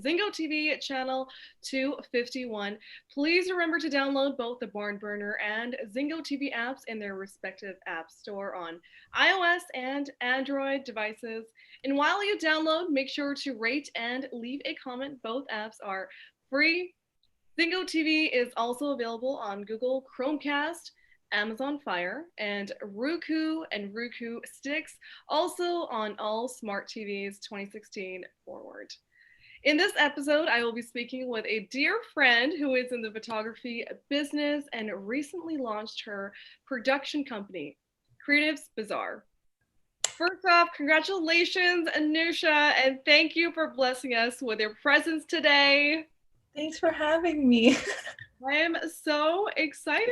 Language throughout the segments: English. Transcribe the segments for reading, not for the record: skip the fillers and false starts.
ZingoTV channel 251. Please remember to download both the Barn Burner and ZingoTV apps in their respective app store on iOS and Android devices. And while you download, make sure to rate and leave a comment. Both apps are free. Zingo TV is also available on Google Chromecast, Amazon Fire, and Roku Sticks, also on all smart TVs 2016 forward. In this episode, I will be speaking with a dear friend who is in the photography business and recently launched her production company, Creatives Bazaar. First off, congratulations, Anusha, and thank you for blessing us with your presence today. Thanks for having me. I am so excited.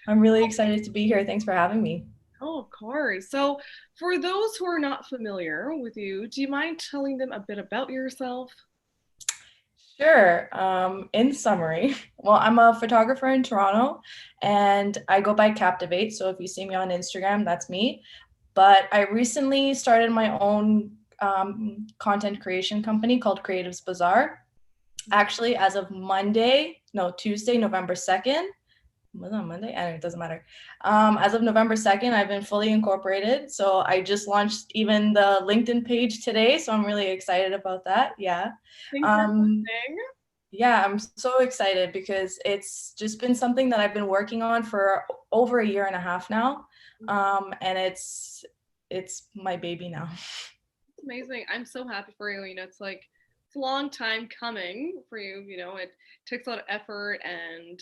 I'm really excited to be here. Thanks for having me. Oh, of course. So, for those who are not familiar with you, do you mind telling them a bit about yourself? Sure. In summary, well, I'm a photographer in Toronto and I go by Captivate. So if you see me on Instagram, that's me. But I recently started my own content creation company called Creatives Bazaar. Actually, as of Tuesday, November 2nd. Was it on Monday? I don't know, it doesn't matter. As of November 2nd, I've been fully incorporated. So I just launched even the LinkedIn page today. So I'm really excited about that. Yeah. Thanks for Um, listening. yeah, I'm so excited because it's just been something that I've been working on for over a year and a half now. And it's my baby now. It's amazing. I'm so happy for you. It's like it's a long time coming for you. It takes a lot of effort and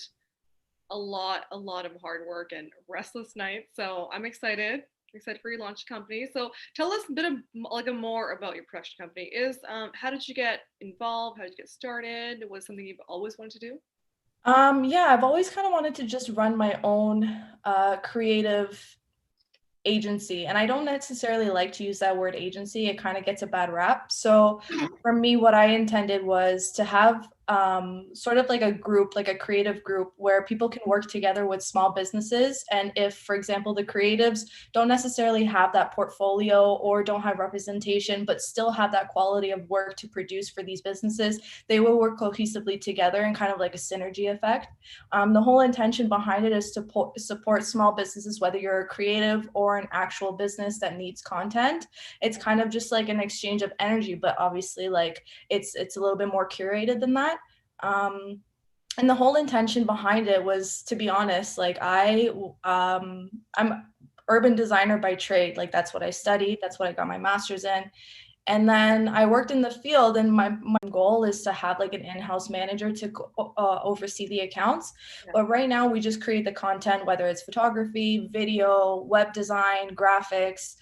a lot of hard work and restless nights. So I'm excited. Excited for your launch company. So tell us a bit of like a more about your production company. Is how did you get involved? How did you get started? Was it something you've always wanted to do? Yeah, I've always kind of wanted to just run my own creative agency. And I don't necessarily like to use that word agency. It kind of gets a bad rap. So for me, what I intended was to have sort of like a group, like a creative group where people can work together with small businesses. And if, for example, the creatives don't necessarily have that portfolio or don't have representation, but still have that quality of work to produce for these businesses, they will work cohesively together and kind of like a synergy effect. The whole intention behind it is to support small businesses, whether you're a creative or an actual business that needs content. It's kind of just like an exchange of energy, but obviously like it's a little bit more curated than that. And the whole intention behind it was, to be honest, like I'm urban designer by trade. Like that's what I studied. That's what I got my master's in. And then I worked in the field, and my goal is to have like an in-house manager to oversee the accounts. Yeah. But right now we just create the content, whether it's photography, video, web design, graphics.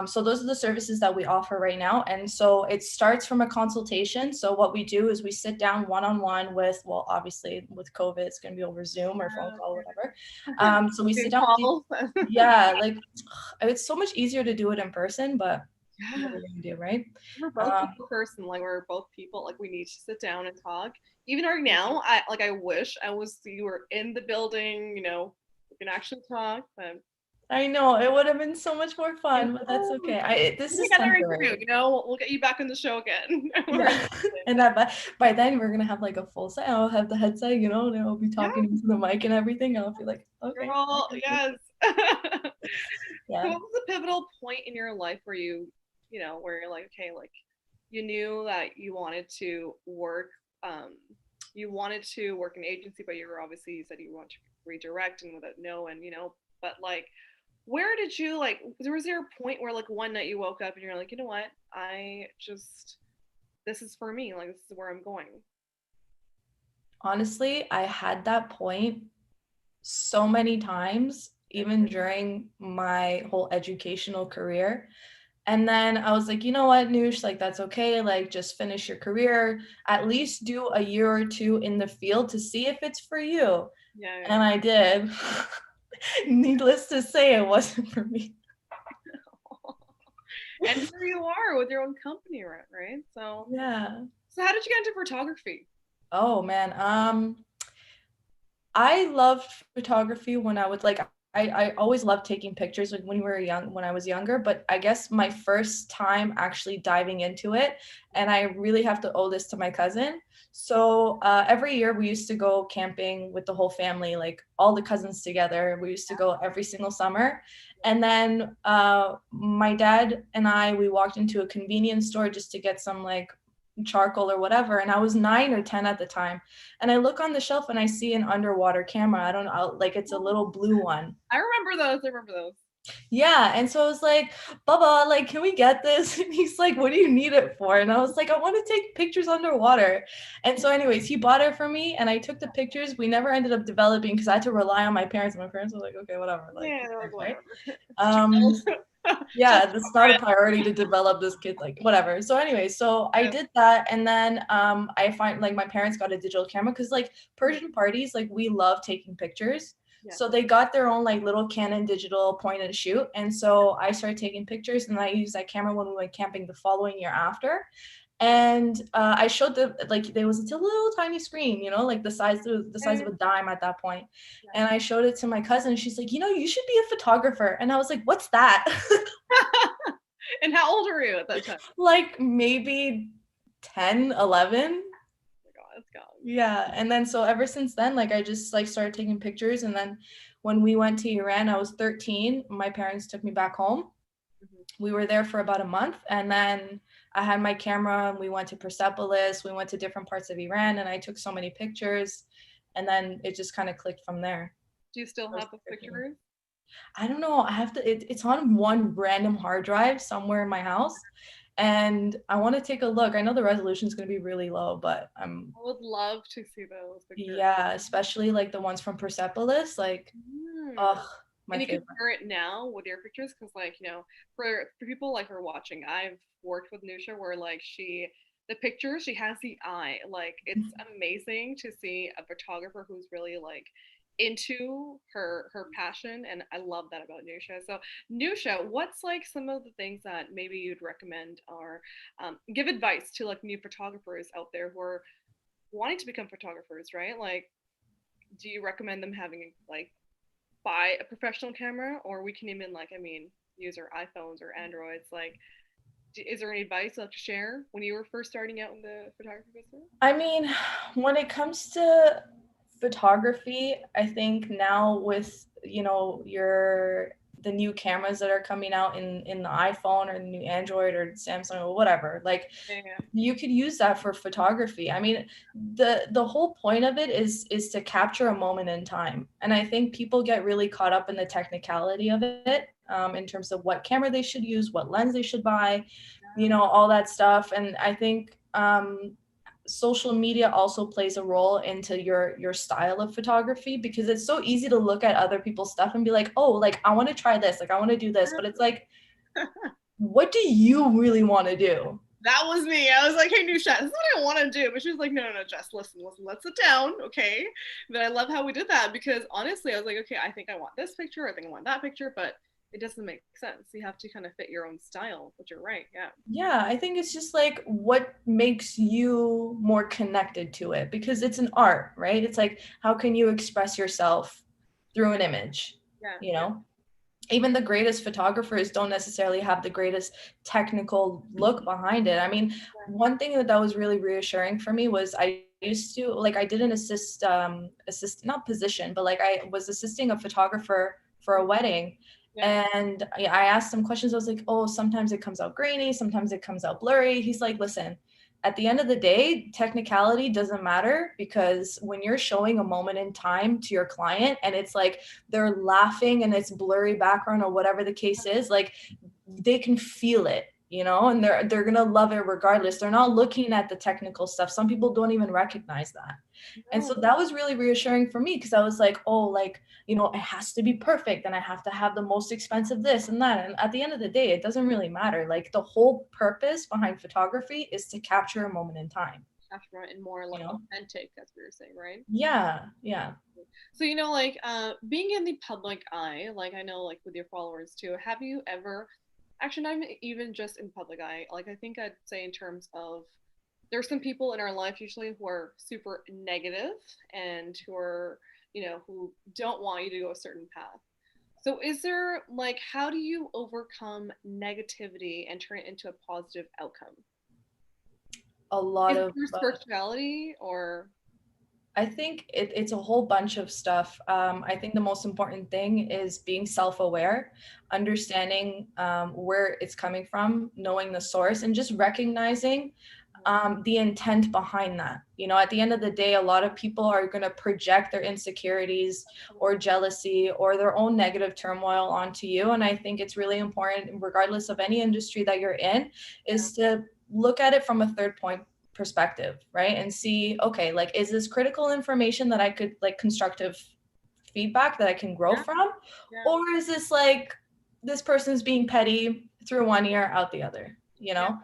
So those are the services that we offer right now. And so it starts from a consultation. So what we do is we sit down one-on-one with, well, obviously with COVID, it's going to be over Zoom or phone call, whatever. So we sit down with these, Calls. yeah, like it's so much easier to do it in person, but what Yeah. are you gonna do, right? We're both Um, people person. Like we're both people. Like we need to sit down and talk. Even right now, I wish I was you were in the building. We can actually talk. But I know it would have been so much more you fun, but that's know, okay. This is we got our interview. temporary. We'll get you back on the show again. We're in Yeah, and that by then we're gonna have like a full set. I'll have the headset, and I'll be yeah, talking into the mic and everything. I'll be like, okay, I girl. can do Yes. this. So Yeah. what was the pivotal point in your life where where you're like, okay, like you knew that you wanted to work in agency, but you said you want to redirect and without knowing, but like, where did you like, was there a point where like one night you woke up and you're like, you know what, this is for me, like, this is where I'm going? Honestly, I had that point so many times, even during my whole educational career. And then I was like, you know what, Noosh, like that's okay. Like just finish your career, at least do a year or two in the field to see if it's for you. Yeah, yeah, And I did. Needless to say, it wasn't for me. yeah. And here you are with your own company, right? Yeah. So how did you get into photography? Oh man. I loved photography when I was like, I always loved taking pictures when we were young, when I was younger, but I guess my first time actually diving into it, and I really have to owe this to my cousin. So every year we used to go camping with the whole family, like all the cousins together. We used to go every single summer. And then my dad and we walked into a convenience store just to get some like charcoal or whatever. And I was 9 or 10 at the time. And I look on the shelf and I see an underwater camera. I don't know, like it's a little blue one. I remember those. I remember those. Yeah. And so I was like, Baba, like, can we get this? And he's like, what do you need it for? And I was like, I want to take pictures underwater. And so, anyways, he bought it for me and I took the pictures. We never ended up developing because I had to rely on my parents. And my parents were like, okay, whatever. Like, Yeah, like right. whatever. Um, Chill. yeah, that's not a priority to develop this kid, like whatever. So anyway, so I Yeah. did that, and then I find like my parents got a digital camera because like Persian parties, like we love taking pictures. Yeah. So they got their own like little Canon digital point and shoot. And so I started taking pictures and I used that camera when we went camping the following year after. And I showed them like there was a little tiny screen, you know, like the size of a dime at that point. And I showed it to my cousin. And she's like, you know, you should be a photographer. And I was like, what's that? And how old were you at that time? Like maybe 10, 11. Oh my God, it's gone. Yeah. And then so ever since then, like I just like started taking pictures. And then when we went to Iran, I was 13. My parents took me back home. We were there for about a month. And then I had my camera and we went to Persepolis. We went to different parts of Iran and I took so many pictures. And then it just kind of clicked from there. Do you still I was have the 13. pictures? I don't know. I have to, it's on one random hard drive somewhere in my house. And I want to take a look. I know the resolution is going to be really low, but I would love to see those pictures. yeah, especially like the ones from Persepolis. Like, Hmm. oh, my And you favorite. compare it now with your pictures, because like for people like her watching, I've worked with Nusha where like the picture she has the eye, like it's amazing to see a photographer who's really like into her passion, and I love that about Nusha. So Nusha, what's like some of the things that maybe you'd recommend or give advice to like new photographers out there who are wanting to become photographers, right? Like, do you recommend them having like buy a professional camera, or we can even like use our iPhones or Androids? Like, is there any advice you'd like to share when you were first starting out in the photography business? I mean, when it comes to photography, I think now with, you know, the new cameras that are coming out in the iPhone or the new Android or Samsung or whatever, like Yeah. you could use that for photography. I mean, the whole point of it is to capture a moment in time. And I think people get really caught up in the technicality of it, in terms of what camera they should use, what lens they should buy, you know, all that stuff. And I think social media also plays a role into your style of photography because it's so easy to look at other people's stuff and be like, oh, like I want to try this, like I want to do this, but it's like, what do you really want to do? That was me. I was like, hey, Nushat, this is what I want to do. But she was like, no, no, no, Jess, listen, listen, let's sit down, okay? But I love how we did that because honestly, I was like, okay, I think I want this picture, I think I want that picture, but it doesn't make sense. You have to kind of fit your own style, but you're right, yeah. Yeah, I think it's just like what makes you more connected to it because it's an art, right? It's like how can you express yourself through an image, Yeah, you yeah, know? Even the greatest photographers don't necessarily have the greatest technical look behind it. I mean, one thing that was really reassuring for me was I used to like I did an assist not position, but like I was assisting a photographer for a wedding. yeah. And I asked him questions. I was like, oh, sometimes it comes out grainy, sometimes it comes out blurry. He's like, listen, at the end of the day, technicality doesn't matter because when you're showing a moment in time to your client and it's like they're laughing and it's blurry background or whatever the case is, like they can feel it, you know, and they're gonna love it regardless. They're not looking at the technical stuff. Some people don't even recognize that. And so No, that was really reassuring for me because I was like, oh, like, you know, it has to be perfect and I have to have the most expensive this and that. And at the end of the day, it doesn't really matter. Like the whole purpose behind photography is to capture a moment in time, after and more you like know? authentic, as we were saying, right? Yeah, yeah. So like being in the public eye, like I know like with your followers too, have you ever actually not even just in public eye, like I think I'd say in terms of there's some people in our life usually who are super negative and who are, who don't want you to go a certain path. So is there like how do you overcome negativity and turn it into a positive outcome? A lot Is it of through spirituality or I think it's a whole bunch of stuff. I think the most important thing is being self-aware, understanding where it's coming from, knowing the source, and just recognizing the intent behind that. You know, at the end of the day, a lot of people are going to project their insecurities or jealousy or their own negative turmoil onto you. And I think it's really important, regardless of any industry that you're in, yeah, is to look at it from a third point perspective, right? And see, okay, like, is this critical information that I could, like, constructive feedback that I can grow yeah, from? yeah, Or is this like this person's being petty through one ear out the other, you yeah. know?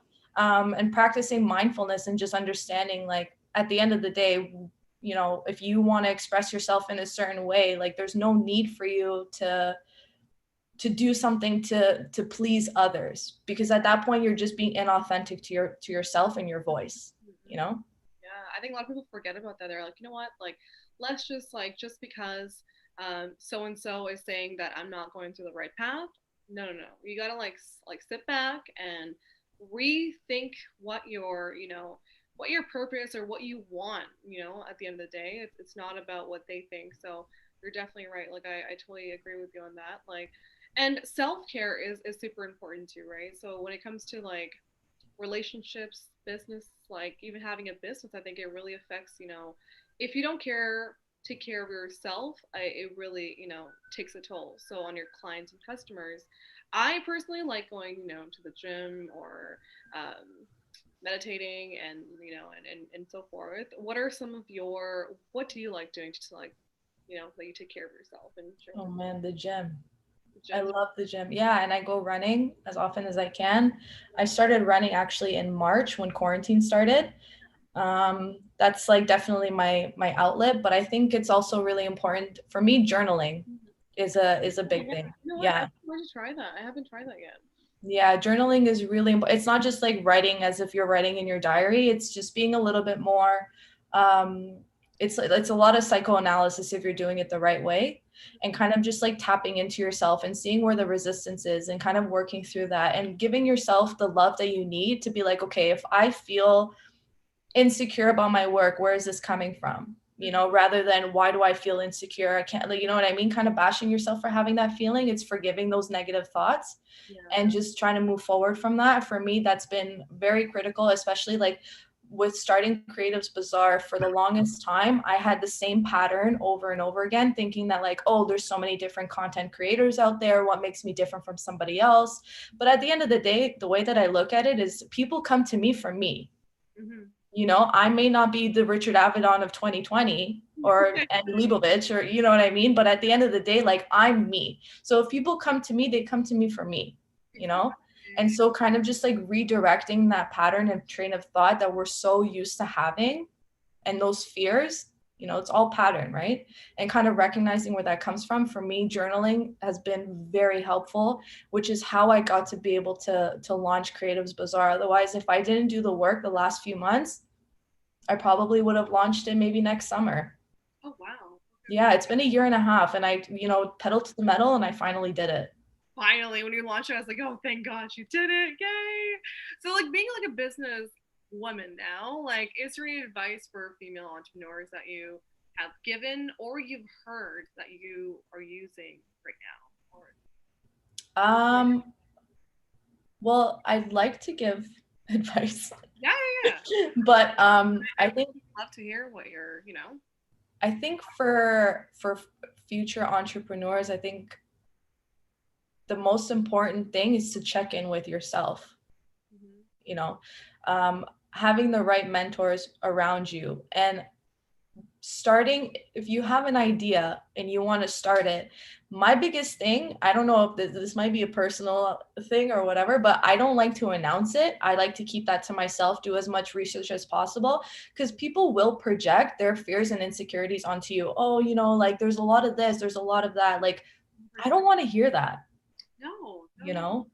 And practicing mindfulness and just understanding, like, at the end of the day, you know, if you want to express yourself in a certain way, like, there's no need for you to do something to please others, because at that point you're just being inauthentic to yourself and your voice, you Mhm. know? Yeah, I think a lot of people forget about that. They're like, you know what? Like, let's just like just because so and so is saying that I'm not going through the right path. No, no, no. You gotta like sit back and rethink what your what your purpose or what you want. At the end of the day, it's not about what they think. So you're definitely right. Like I totally agree with you on that. Like, and self care is super important too, right? So when it comes to like relationships, business, like even having a business, I think it really affects, if you don't take care of yourself, it really, takes a toll. So on your clients and customers, I personally like going, to the gym or meditating and, and so forth. What do you like doing to like, that you take care of yourself and Oh man, the gym. the I gym? love the gym. Yeah, and I go running as often as I can. I started running actually in March when quarantine started. That's like definitely my outlet, but I think it's also really important for me. Journaling is a Oh big yeah, thing. you know what? I Yeah. want to try that. I haven't tried that yet. Yeah, journaling is really important. It's not just like writing as if you're writing in your diary. It's just being a little bit more um it's a lot of psychoanalysis if you're doing it the right way, and kind of just like tapping into yourself and seeing where the resistance is and kind of working through that and giving yourself the love that you need to be like, okay, if I feel insecure about my work, where is this coming from, rather than why do I feel insecure, I can't, like, you know what I mean, kind of bashing yourself for having that feeling. It's forgiving those negative thoughts Yeah. and just trying to move forward from that. For me, that's been very critical, especially like with starting Creatives Bazaar. For the longest time, I had the same pattern over and over again, thinking that, like, oh, there's so many different content creators out there, what makes me different from somebody else? But at the end of the day, the way that I look at it is people come to me for me. Hmm. I may not be the Richard Avedon of 2020 or Andy Leibovich, or, you know what I mean? But at the end of the day, like, I'm me. So if people come to me, they come to me for me, you know? And Exactly. so kind of just like redirecting that pattern and train of thought that we're so used to having, and those fears, it's all pattern, right? And kind of recognizing where that comes from. For me, journaling has been very helpful, which is how I got to be able to launch Creatives Bazaar. Otherwise, if I didn't do the work the last few months, I probably would have launched it maybe next summer. Oh wow. Yeah, it's been a year and a half, and I, pedal to the metal, and I finally did it. Finally, when you launched it, I was like, oh, thank God you did it. Yay. So, like, being like a business woman now, like, is there any advice for female entrepreneurs that you have given or you've heard that you are using right now? Or, Um, well, I'd like to give advice, yeah, yeah, yeah. but I I think love to hear what you're. for future entrepreneurs, I think the most important thing is to check in with yourself, Hmm. you know, having the right mentors around you, and starting, if you have an idea and you want to start it. My biggest thing, I don't know if this might be a personal thing or whatever, but I don't like to announce it. I like to keep that to myself, do as much research as possible, because people will project their fears and insecurities onto you. Oh, like, there's a lot of this, there's a lot of that. Like, I don't want to hear that, No, no, you no. know?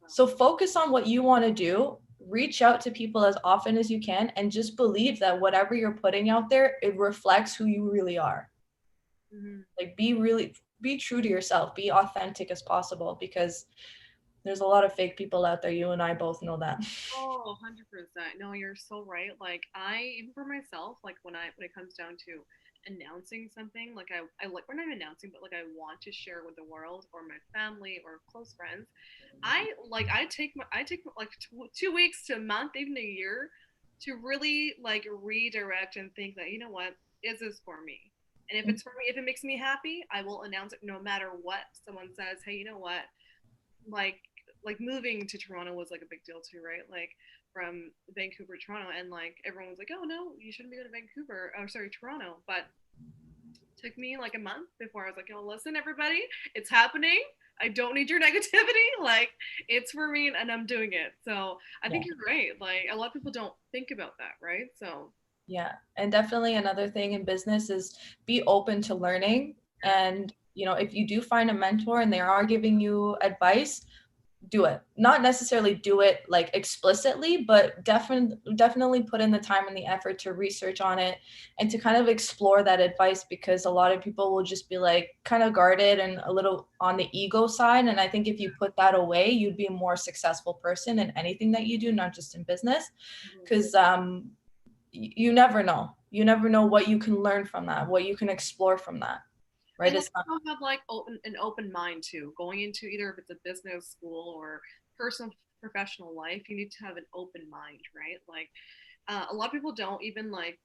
So focus on what you want to do, reach out to people as often as you can, and just believe that whatever you're putting out there, it reflects who you really are. Hmm. Like, be really be true to yourself, be authentic as possible, because there's a lot of fake people out there. You and I both know that. Oh, 100%. No, you're so right. Like I, even for myself, like when it comes down to announcing something, like I like when I'm announcing, but like I want to share with the world or my family or close friends. I take like 2 weeks to a month, even a year, to really like redirect and think that, you know what, is this for me? And if it's for me, if it makes me happy, I will announce it no matter what someone says. Hey, you know what? like like moving to Toronto was like a big deal too, right? Like from Vancouver to Toronto, and like everyone was like, "Oh no, you shouldn't be going to Vancouver." Oh, sorry, Toronto. But it took me like a month before I was like, "Oh, listen, everybody, it's happening. I don't need your negativity. Like it's for me, and I'm doing it." So I Yeah. think you're right. Like a lot of people don't think about that, right? So Yeah. And definitely another thing in business is be open to learning. yeah, And, if you do find a mentor and they are giving you advice, do it. Not necessarily do it like explicitly, but definitely put in the time and the effort to research on it and to kind of explore that advice, because a lot of people will just be like kind of guarded and a little on the ego side. And I think if you put that away, you'd be a more successful person in anything that you do, not just in business. mhm. Because you never know. You never know what you can learn from that, what you can explore from that, right? And like It's not, also have like an open mind too. Going into either if it's a business school or personal professional life, you need to have an open mind, right? Like a lot of people don't even like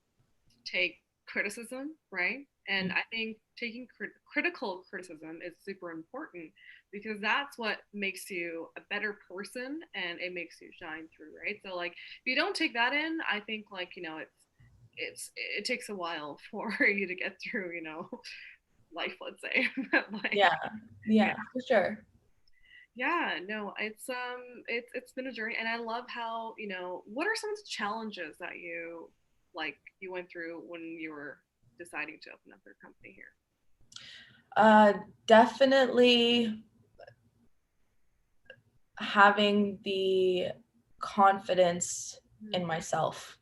take criticism, right? And I think taking critical criticism is super important because that's what makes you a better person and it makes you shine through, right? So like if you don't take that in, I think like, it takes a while for you to get through, life, let's say. But like yeah, yeah, yeah, for sure. yeah, no, it's been a journey, and I love how, what are some of the challenges that you went through when you were deciding to open up your company here? Uh, Definitely having the confidence in Mhm. myself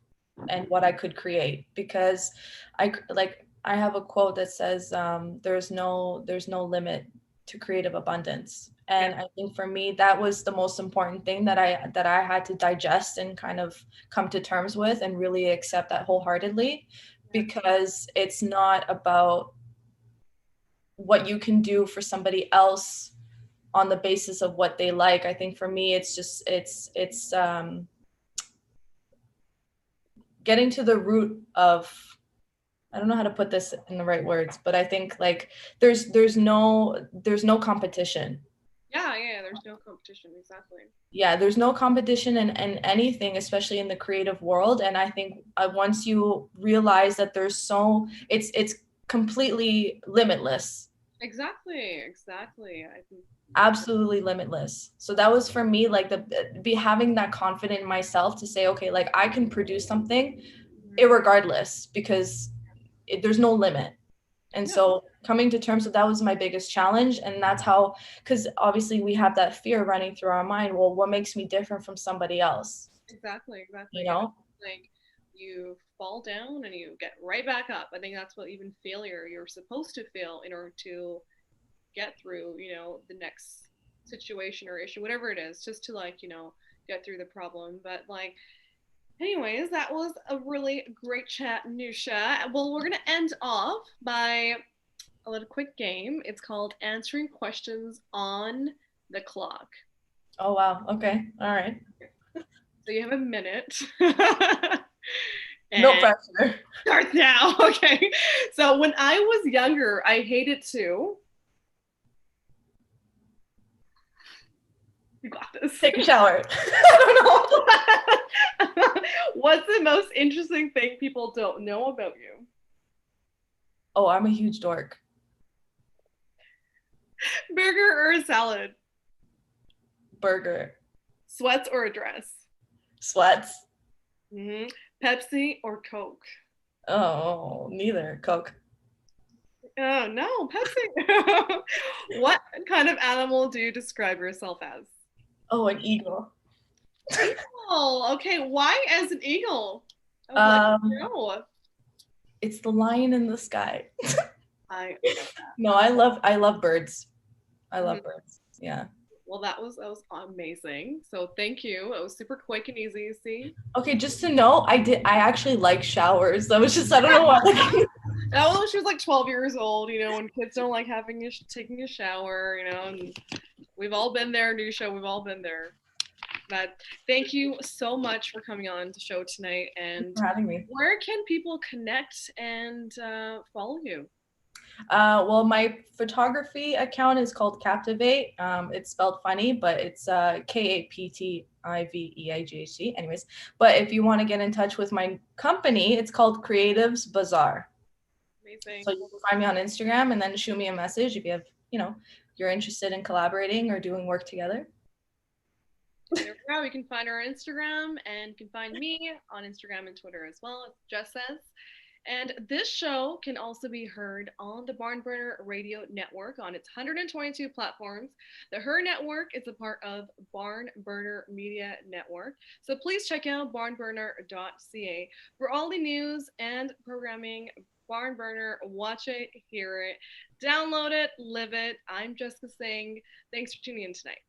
and what I could create, because I have a quote that says there's no limit to creative abundance. Yeah, And I think for me that was the most important thing that I had to digest and kind of come to terms with and really accept that wholeheartedly, yeah, because it's not about what you can do for somebody else on the basis of what they like. I think for me, it's just it's getting to the root of, I don't know how to put this in the right words, but I think like there's no competition. yeah, yeah. There's no competition, exactly. Yeah, there's no competition in anything, especially in the creative world. And I think once you realize that it's completely limitless, Exactly, exactly. I think yeah. absolutely limitless. So that was for me like the be having that confidence in myself to say, okay, like I can produce something Mhm. irregardless, because there's no limit. And No, so coming to terms with that was my biggest challenge. And that's how, because obviously we have that fear running through our mind, well, what makes me different from somebody else, exactly, exactly. you And know? like you fall down and you get right back up. I think that's what even failure you're supposed to feel in order to get through, the next situation or issue, whatever it is, just to like, get through the problem. But like, anyways, that was a really great chat, Nusha. Well, we're gonna end off by a little quick game. It's called answering questions on the clock. Oh wow, okay, all right. So you have a minute. No And pressure. start now. Okay. So when I was younger, I hated to. You got this. Take a shower. I don't know. What's the most interesting thing people don't know about you? Oh, I'm a huge dork. Burger or a salad? Burger. Sweats or a dress? Sweats. Mm-hmm. Pepsi or Coke? Oh, neither. Coke. Oh, no, Pepsi. What kind of animal do you describe yourself as? Oh, an eagle. Eagle. Okay, why as an eagle? I would like to Um, know. it's the lion in the sky. I love that. No, I love birds. I Mhm. love birds. Yeah. Well, that was amazing. So thank you. It was super quick and easy. See. Okay, just to know, I actually like showers. I was just I don't know why. Like, That was when she was like 12 years old. When kids don't like taking a shower. And we've all been there, Nusha. We've all been there. But thank you so much for coming on the show tonight. And for having me. where can people connect and follow you? Well, my photography account is called Captivate. It's spelled funny, but it's KAPTIVEIGHT. Anyways, but if you want to get in touch with my company, it's called Creatives Bazaar. Amazing. So you can find me on Instagram and then shoot me a message if you have, you're interested in collaborating or doing work together. There we go. You can find her on Instagram and you can find me on Instagram and Twitter as well. It's Just Says. And this show can also be heard on the Barnburner Radio Network on its 122 platforms. The Her Network is a part of Barnburner Media Network. So please check out barnburner.ca for all the news and programming. Barnburner, watch it, hear it, download it, live it. I'm Jessica Singh. Thanks for tuning in tonight.